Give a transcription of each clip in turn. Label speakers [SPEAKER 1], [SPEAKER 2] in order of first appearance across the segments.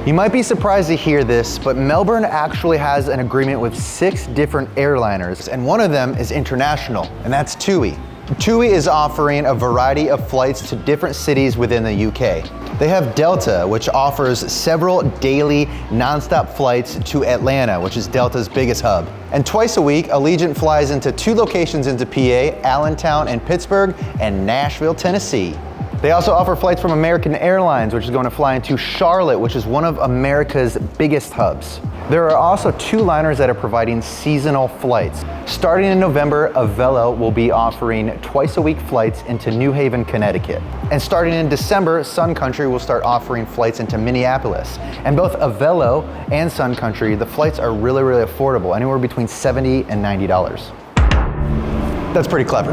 [SPEAKER 1] You might be surprised to hear this, but Melbourne actually has an agreement with 6 different airliners, and one of them is international, and that's TUI. TUI is offering a variety of flights to different cities within the UK. They have Delta, which offers several daily non-stop flights to Atlanta, which is Delta's biggest hub. And twice a week, Allegiant flies into 2 locations into PA, Allentown and Pittsburgh, and Nashville, Tennessee. They also offer flights from American Airlines, which is going to fly into Charlotte, which is one of America's biggest hubs. There are also 2 liners that are providing seasonal flights. Starting in November, Avelo will be offering twice a week flights into New Haven, Connecticut. And starting in December, Sun Country will start offering flights into Minneapolis. And both Avelo and Sun Country, the flights are really, really affordable, anywhere between $70 and $90. That's pretty clever.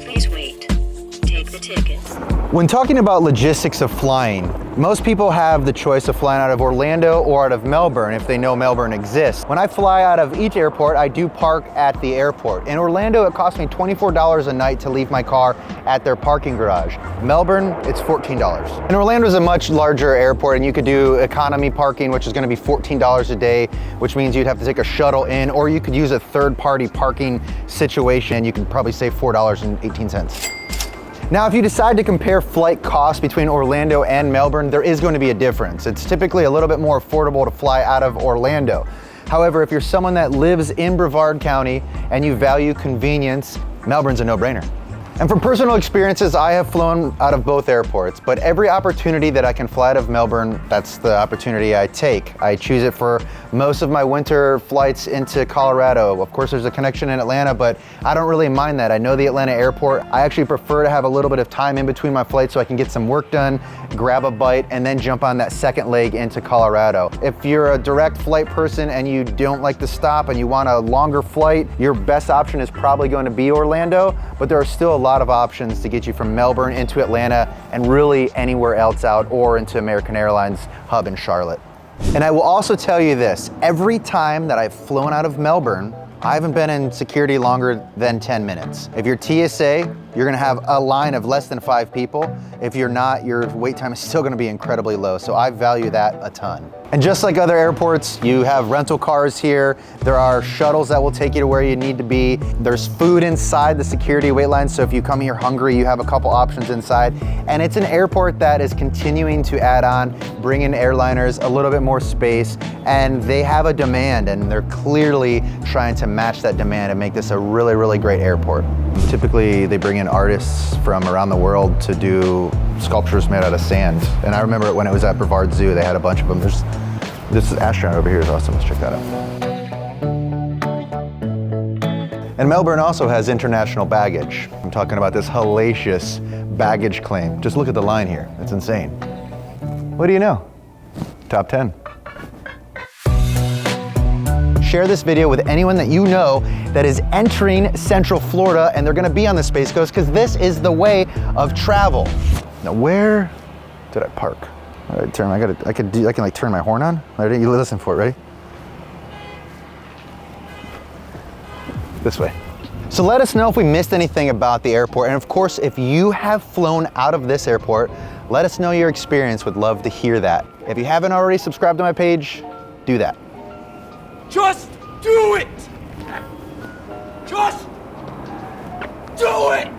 [SPEAKER 2] Please wait. Take the ticket.
[SPEAKER 1] When talking about logistics of flying, most people have the choice of flying out of Orlando or out of Melbourne if they know Melbourne exists. When I fly out of each airport, I do park at the airport. In Orlando, it costs me $24 a night to leave my car at their parking garage. Melbourne, it's $14. And Orlando is a much larger airport, and you could do economy parking, which is going to be $14 a day, which means you'd have to take a shuttle in, or you could use a third-party parking situation. You could probably save $4.18. Now, if you decide to compare flight costs between Orlando and Melbourne, there is going to be a difference. It's typically a little bit more affordable to fly out of Orlando. However, if you're someone that lives in Brevard County and you value convenience, Melbourne's a no-brainer. And from personal experiences, I have flown out of both airports, but every opportunity that I can fly out of Melbourne, that's the opportunity I take. I choose it for most of my winter flights into Colorado. Of course, there's a connection in Atlanta, but I don't really mind that. I know the Atlanta airport. I actually prefer to have a little bit of time in between my flights so I can get some work done, grab a bite, and then jump on that second leg into Colorado. If you're a direct flight person and you don't like to stop and you want a longer flight, your best option is probably going to be Orlando, but there are still a lot of options to get you from Melbourne into Atlanta and really anywhere else out, or into American Airlines hub in Charlotte. And I will also tell you this, every time that I've flown out of Melbourne, I haven't been in security longer than 10 minutes. If you're TSA, you're gonna have a line of less than 5 people. If you're not, your wait time is still gonna be incredibly low, so I value that a ton. And just like other airports, you have rental cars here. There are shuttles that will take you to where you need to be. There's food inside the security wait line, so if you come here hungry, you have a couple options inside. And it's an airport that is continuing to add on, bring in airliners a little bit more space, and they have a demand, and they're clearly trying to match that demand and make this a really, really great airport. Typically, they bring in artists from around the world to do sculptures made out of sand. And I remember when it was at Brevard Zoo, they had a bunch of them. This astronaut over here is awesome. Let's check that out. And Melbourne also has international baggage. I'm talking about this hellacious baggage claim. Just look at the line here. It's insane. What do you know? Top 10. Share this video with anyone that you know that is entering Central Florida and they're gonna be on the Space Coast, because this is the way of travel. Now, where did I park? I can like turn my horn on. Ready? You listen for it, ready? This way. So let us know if we missed anything about the airport. And of course, if you have flown out of this airport, let us know your experience. Would love to hear that. If you haven't already subscribed to my page, do that.
[SPEAKER 3] Just do it! Just do it!